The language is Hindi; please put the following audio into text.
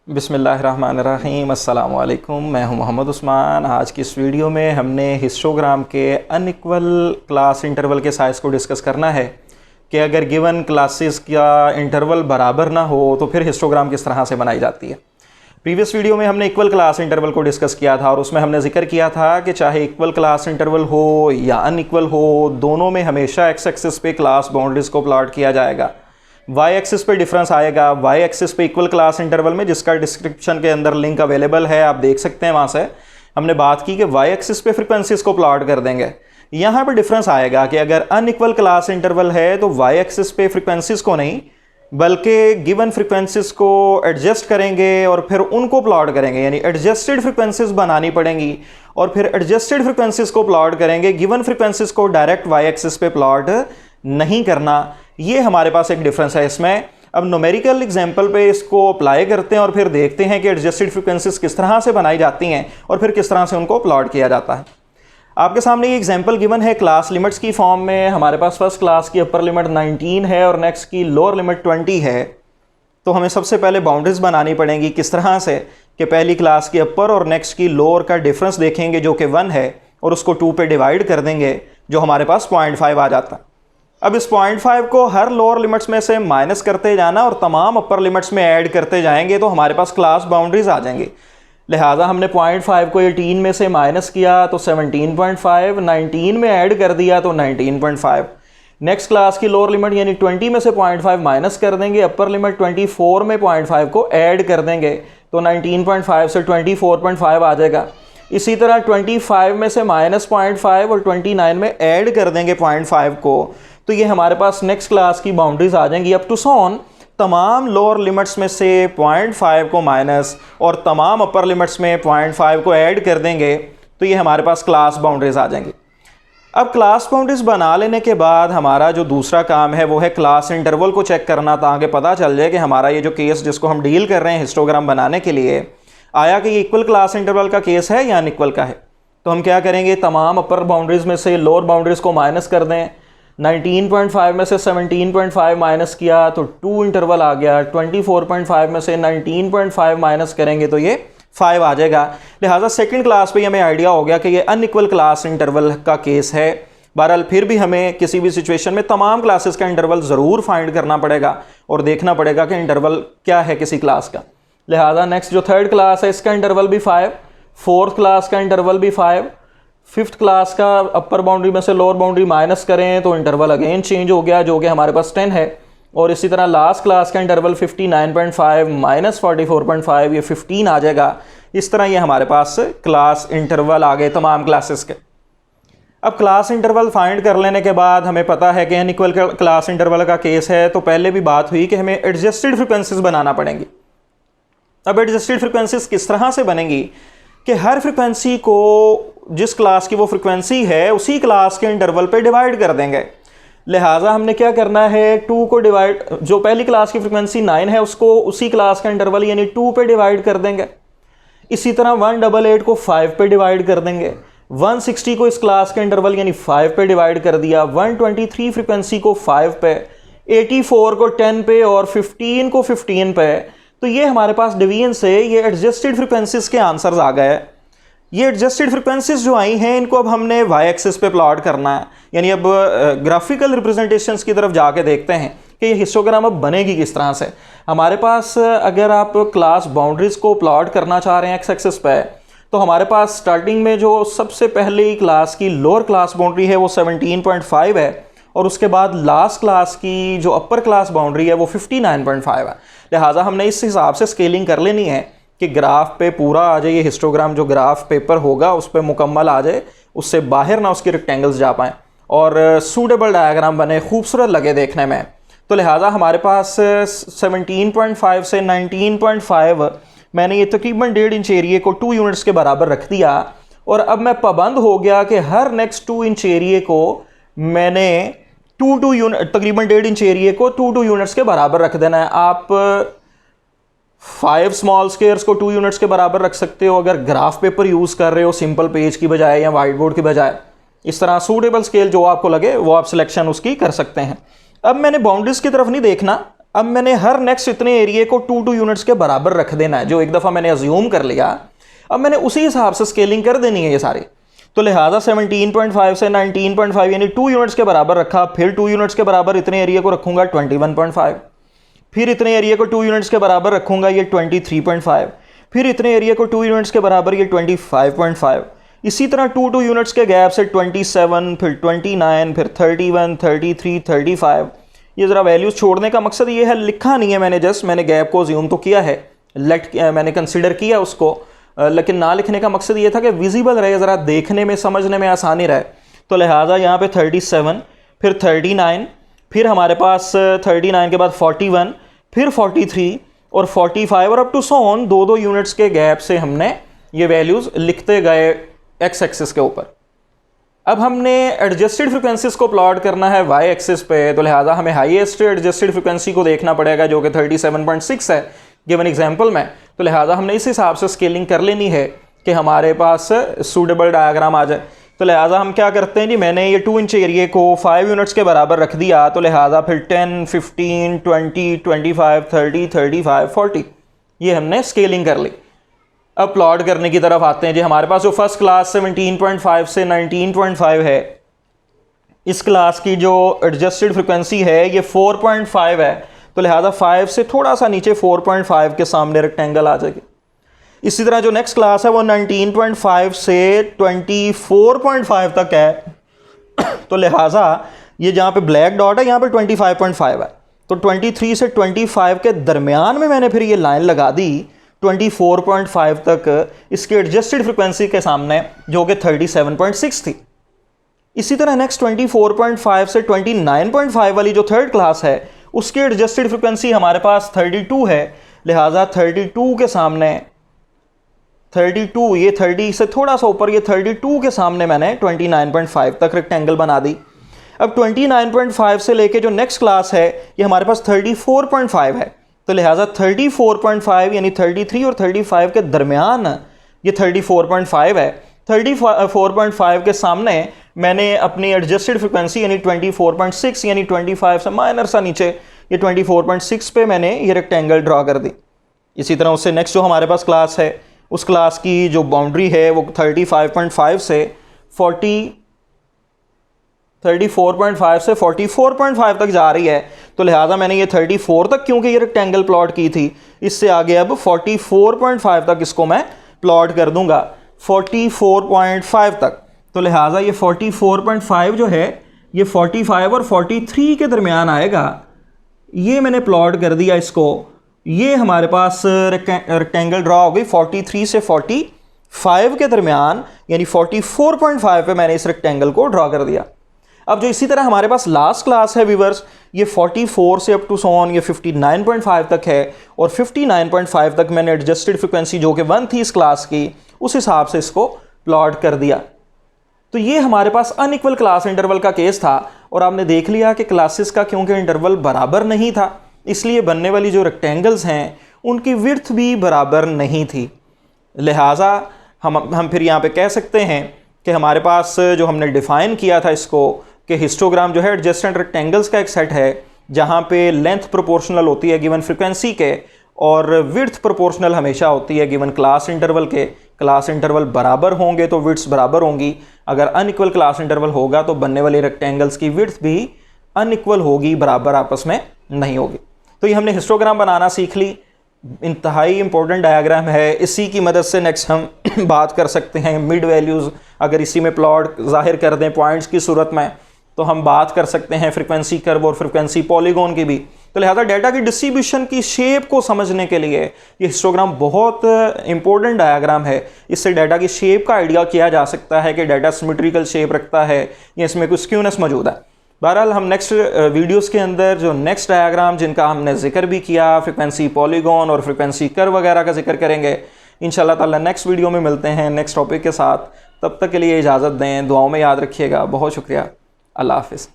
बिस्मिल्लाहिर्रहमानिर्रहीम अस्सलाम वालेकुम। मैं हूं मोहम्मद उस्मान। आज की इस वीडियो में हमने हिस्टोग्राम के अनइक्वल क्लास इंटरवल के साइज़ को डिस्कस करना है कि अगर गिवन क्लासेस का इंटरवल बराबर ना हो तो फिर हिस्टोग्राम किस तरह से बनाई जाती है। प्रीवियस वीडियो में हमने इक्वल क्लास इंटरवल को डिस्कस किया था और उसमें हमने जिक्र किया था कि चाहे इक्वल क्लास इंटरवल हो या अनइक्वल हो, दोनों में हमेशा एक्स एक्सिस पे क्लास बाउंड्रीज को प्लॉट किया जाएगा। वाई एक्सिस पे डिफरेंस आएगा। वाई एक्सिस पे इक्वल क्लास इंटरवल में, जिसका डिस्क्रिप्शन के अंदर लिंक अवेलेबल है, आप देख सकते हैं, वहाँ से हमने बात की कि वाई एक्सिस पे फ्रिक्वेंसीज को प्लॉट कर देंगे। यहाँ पे डिफरेंस आएगा कि अगर अनइक्वल क्लास इंटरवल है तो वाई एक्सिस पे फ्रिक्वेंसीज को नहीं बल्कि गिवन फ्रिक्वेंसीज को एडजस्ट करेंगे और फिर उनको प्लॉट करेंगे, यानी एडजस्टेड फ्रिक्वेंसीज बनानी पड़ेंगी और फिर एडजस्टेड फ्रिक्वेंसीज को प्लॉट करेंगे। गिवन फ्रिक्वेंसीज को डायरेक्ट वाई एक्सिस पे प्लॉट नहीं करना। ये हमारे पास एक डिफरेंस है इसमें। अब न्यूमेरिकल एग्जांपल पे इसको अप्लाई करते हैं और फिर देखते हैं कि एडजस्टेड फ्रिक्वेंसीज किस तरह से बनाई जाती हैं और फिर किस तरह से उनको प्लॉट किया जाता है। आपके सामने ये एग्जांपल गिवन है क्लास लिमिट्स की फॉर्म में। हमारे पास फर्स्ट क्लास की अपर लिमिट 19 है और नेक्स्ट की लोअर लिमिट 20 है। तो हमें सबसे पहले बाउंड्रीज बनानी पड़ेंगी। किस तरह से कि पहली क्लास की अपर और नेक्स्ट की लोअर का डिफरेंस देखेंगे जो कि 1 है और उसको 2 पे डिवाइड कर देंगे, जो हमारे पास 0.5 आ जाता है। अब इस 0.5 को हर लोअर लिमिट्स में से माइनस करते जाना और तमाम अपर लिमिट्स में ऐड करते जाएंगे तो हमारे पास क्लास बाउंड्रीज आ जाएंगी। लिहाजा हमने 0.5 को 18 में से माइनस किया तो 17.5, 19 में ऐड कर दिया तो 19.5। नेक्स्ट क्लास की लोअर लिमिट यानी 20 में से 0.5 माइनस कर देंगे, अपर लिमिट 24 में 0.5 को ऐड कर देंगे तो 19.5 से 24.5 आ जाएगा। इसी तरह 25 में से माइनस 0.5 और 29 में ऐड कर देंगे 0.5 को, तो ये हमारे पास नेक्स्ट क्लास की बाउंड्रीज आ जाएंगी। अप टू सॉन तमाम लोअर लिमिट्स में से 0.5 को माइनस और तमाम अपर लिमिट्स में 0.5 को ऐड कर देंगे तो ये हमारे पास क्लास बाउंड्रीज आ जाएंगी। अब क्लास बाउंड्रीज बना लेने के बाद हमारा जो दूसरा काम है वो है क्लास इंटरवल को चेक करना, ताकि पता चल जाए कि हमारा ये जो केस जिसको हम डील कर रहे हैं हिस्टोग्राम बनाने के लिए, आया कि ये इक्वल क्लास इंटरवल का केस है या अनइक्वल का है। तो हम क्या करेंगे, तमाम अपर बाउंड्रीज में से लोअर बाउंड्रीज को माइनस कर दें। 19.5 में से 17.5 माइनस किया तो 2 इंटरवल आ गया। 24.5 में से 19.5 माइनस करेंगे तो ये 5 आ जाएगा। लिहाजा सेकंड क्लास पे हमें आइडिया हो गया कि ये अनइक्वल क्लास इंटरवल का केस है। बहरहाल फिर भी हमें किसी भी सिचुएशन में तमाम क्लासेस का इंटरवल ज़रूर फाइंड करना पड़ेगा और देखना पड़ेगा कि इंटरवल क्या है किसी क्लास का। लिहाजा नेक्स्ट जो थर्ड क्लास है इसका इंटरवल भी 5, फोर्थ क्लास का इंटरवल भी 5, फिफ्थ क्लास का अपर बाउंड्री में से लोअर बाउंड्री माइनस करें तो इंटरवल अगेन चेंज हो गया जो कि हमारे पास 10 है। और इसी तरह लास्ट क्लास का इंटरवल 59.5 माइनस 44.5, ये 15 आ जाएगा। इस तरह ये हमारे पास क्लास इंटरवल आ गए तमाम क्लासेस के। अब क्लास इंटरवल फाइंड कर लेने के बाद हमें पता है कि अनइक्वल क्लास इंटरवल का केस है, तो पहले भी बात हुई कि हमें एडजस्टेड फ्रिक्वेंसीज बनाना पड़ेंगी। अब एडजस्टेड फ्रिक्वेंसीज किस तरह से बनेंगी कि हर फ्रिक्वेंसी को जिस क्लास की वो फ्रिक्वेंसी है उसी क्लास के इंटरवल पे डिवाइड कर देंगे। लिहाजा हमने क्या करना है, 2 को डिवाइड, जो पहली क्लास की फ्रिक्वेंसी 9 है उसको उसी क्लास का इंटरवल यानी 2 पे डिवाइड कर देंगे। इसी तरह 188 को 5 पे डिवाइड कर देंगे। 160 को इस क्लास के इंटरवल यानी 5 पे डिवाइड कर दिया। 123 फ्रिक्वेंसी को 5 पे, 84 को 10 पे और 15 को 15 पे। तो ये हमारे पास डिवीजन से ये एडजस्टेड फ्रिक्वेंसीज के आंसर्स आ गए। ये एडजस्टेड फ्रिक्वेंसीज जो आई हैं इनको अब हमने वाई एक्सिस पे प्लॉट करना है, यानी अब ग्राफिकल रिप्रेजेंटेशंस की तरफ जाके देखते हैं कि ये हिस्टोग्राम अब बनेगी किस तरह से। हमारे पास अगर आप क्लास बाउंड्रीज को प्लॉट करना चाह रहे हैं एक्स एक्सिस पे, तो हमारे पास स्टार्टिंग में जो सबसे पहले क्लास की लोअर क्लास बाउंड्री है वो 17.5 है और उसके बाद लास्ट क्लास की जो अपर क्लास बाउंड्री है वो 59.5 है। लिहाजा हमने इस हिसाब से स्केलिंग कर लेनी है कि ग्राफ पे पूरा आ जाए, ये हिस्टोग्राम जो ग्राफ पेपर होगा उस पर मुकम्मल आ जाए, उससे बाहर ना उसके रेक्टेंगल्स जा पाएँ और सूटेबल डायग्राम बने, खूबसूरत लगे देखने में। तो लिहाजा हमारे पास 17.5 से 19.5 मैंने ये तकरीबन 1.5 इंच एरिए को 2 यूनिट्स के बराबर रख दिया और अब मैं पाबंद हो गया कि हर नेक्स्ट 2 इंच एरिए को मैंने 2 यूनिट, तकरीबन 1.5 इंच एरिए को 2 यूनिट्स के बराबर रख देना है। आप 5 स्मॉल स्क्वायर्स को 2 यूनिट्स के बराबर रख सकते हो अगर ग्राफ पेपर यूज़ कर रहे हो सिंपल पेज की बजाय या वाइट बोर्ड की बजाय। इस तरह सूटेबल स्केल जो आपको लगे वो आप सिलेक्शन उसकी कर सकते हैं। अब मैंने बाउंड्रीज की तरफ नहीं देखना, अब मैंने हर नेक्स्ट इतने एरिया को 2 यूनिट्स के बराबर रख देना है, जो एक दफ़ा मैंने अज्यूम कर लिया। अब मैंने उसी हिसाब से स्केलिंग कर देनी है ये सारे। तो लिहाजा 17.5 से 19.5 यानी 2 यूनिट्स के बराबर रखा। फिर 2 यूनिट्स के बराबर इतने एरिया को रखूँगा 21.5। फिर इतने एरिया को 2 यूनिट्स के बराबर रखूँगा ये 23.5। फिर इतने एरिया को 2 यूनिट्स के बराबर ये 25.5। इसी तरह 2 यूनिट्स के गैप से 27, फिर 29, फिर 31, 33, 35। ये ज़रा वैल्यूज़ छोड़ने का मकसद ये है, लिखा नहीं है मैंने, जस्ट मैंने गैप को ज्यूम तो किया है, मैंने कंसिडर किया उसको, लेकिन ना लिखने का मकसद ये था कि विजिबल रहे, ज़रा देखने में समझने में आसानी रहे। तो लिहाजा यहाँ पे 37, फिर 39, फिर हमारे पास 39 के बाद 41, फिर 43 और 45 और up to so on 2 units के गैप से हमने ये वैल्यूज़ लिखते गए एक्स एक्सिस के ऊपर। अब हमने एडजस्टेड फ्रिक्वेंसीज को प्लॉट करना है वाई एक्सिस पे, तो लिहाजा हमें हाईएस्ट एडजस्टेड फ्रिक्वेंसी को देखना पड़ेगा जो कि 37.6 है गिवन एग्जांपल में। तो लिहाजा हमने इस हिसाब से स्केलिंग कर लेनी है कि हमारे पास सूटेबल डायग्राम आ जाए। तो लिहाजा हम क्या करते हैं जी, मैंने ये 2 इंच एरिया को 5 यूनिट्स के बराबर रख दिया। तो लिहाजा फिर 10, 15, 20, 25, 30, 35, 40 ये हमने स्केलिंग कर ली। अब प्लॉट करने की तरफ आते हैं जी। हमारे पास जो फर्स्ट क्लास 17.5 से 19.5 है, इस क्लास की जो एडजस्टेड फ्रिक्वेंसी है ये 4.5 है। तो लिहाजा 5 से थोड़ा सा नीचे 4.5 के सामने रेक्टेंगल आ जाएगी। इसी तरह जो नेक्स्ट क्लास है वो 19.5 से 24.5 तक है। तो लिहाजा ये जहाँ पे ब्लैक डॉट है यहाँ पे 25.5 है। तो 23 से 25 के दरमियान में मैंने फिर ये लाइन लगा दी 24.5 तक इसके एडजस्टेड फ्रिक्वेंसी के सामने, जो कि 37.6 थी। इसी तरह नेक्स्ट 24.5 से 29.5 वाली जो थर्ड क्लास है उसकी एडजस्टेड फ्रिक्वेंसी हमारे पास 32 है। लिहाजा 32 के सामने 32, ये 30 से थोड़ा सा ऊपर, ये 32 के सामने मैंने 29.5 तक रेक्टेंगल बना दी। अब 29.5 से लेके जो नेक्स्ट क्लास है ये हमारे पास 34.5 है। तो लिहाजा 34.5 यानी 33 और 35 के दरमियान ये 34.5 है। 34.5 के सामने मैंने अपनी एडजस्टेड फ्रिक्वेंसी यानी 24.6 यानी 25 से माइनर सा नीचे ये 24.6 पे मैंने ये रेक्टेंगल ड्रॉ कर दी। इसी तरह उससे नेक्स्ट जो हमारे पास क्लास है उस क्लास की जो बाउंड्री है वो 34.5 से 44.5 तक जा रही है। तो लिहाजा मैंने ये 34 तक क्योंकि ये रेक्टेंगल प्लॉट की थी, इससे आगे अब 44.5 तक इसको मैं प्लॉट कर दूंगा 44.5 तक। तो लिहाजा ये 44.5 जो है ये 45 और 43 के दरमियान आएगा। ये मैंने प्लॉट कर दिया इसको। ये हमारे पास रेक्टेंगल ड्रॉ हो गई 43 से 45 के दरमियान, यानी 44.5 पे मैंने इस रेक्टेंगल को ड्रॉ कर दिया। अब जो इसी तरह हमारे पास लास्ट क्लास है व्यूअर्स, ये 44 से अप टू सो ऑन ये 59.5 तक है, और 59.5 तक मैंने एडजस्टेड फ्रिक्वेंसी जो कि 1 थी इस क्लास की उस हिसाब से इसको प्लॉट कर दिया। तो ये हमारे पास अनइक्वल क्लास इंटरवल का केस था, और आपने देख लिया कि क्लासेस का क्योंकि इंटरवल बराबर नहीं था इसलिए बनने वाली जो रेक्टेंगल्स हैं उनकी विड्थ भी बराबर नहीं थी। लिहाजा हम फिर यहाँ पे कह सकते हैं कि हमारे पास जो हमने डिफ़ाइन किया था इसको कि हिस्टोग्राम जो है एडजस्टेंट रेक्टेंगल्स का एक सेट है जहाँ पे लेंथ प्रोपोर्शनल होती है गिवन फ्रिक्वेंसी के, और विड्थ प्रोपोर्शनल हमेशा होती है गिवन क्लास इंटरवल के। क्लास इंटरवल बराबर होंगे तो विड्थ्स बराबर होंगी, अगर अनइक्वल क्लास इंटरवल होगा तो बनने वाली रेक्टेंगल्स की विड्थ भी अनइक्वल होगी, बराबर आपस में नहीं होगी। तो ये हमने हिस्टोग्राम बनाना सीख ली, इंतहाई इंपॉर्टेंट डायग्राम है। इसी की मदद से नेक्स्ट हम बात कर सकते हैं मिड वैल्यूज़, अगर इसी में प्लॉट जाहिर कर दें पॉइंट्स की सूरत में तो हम बात कर सकते हैं फ्रिक्वेंसी कर्व और फ्रिक्वेंसी पॉलीगॉन की भी। तो लिहाजा डाटा की डिस्ट्रीब्यूशन की शेप को समझने के लिए ये हिस्टोग्राम बहुत इंपॉर्टेंट डायग्राम है। इससे डाटा की शेप का आइडिया किया जा सकता है कि डाटा सिमेट्रिकल शेप रखता है या इसमें कुछ स्क्यूनेस मौजूद है। बहरहाल हम नेक्स्ट वीडियोस के अंदर जो नेक्स्ट डायग्राम जिनका हमने जिक्र भी किया, फ्रिक्वेंसी पॉलीगॉन और फ्रिक्वेंसी कर्व वगैरह का जिक्र करेंगे इंशाल्लाह ताला। नेक्स्ट वीडियो में मिलते हैं नेक्स्ट टॉपिक के साथ, तब तक के लिए इजाज़त दें, दुआओं में याद रखिएगा। बहुत शुक्रिया, अल्लाह हाफिज़।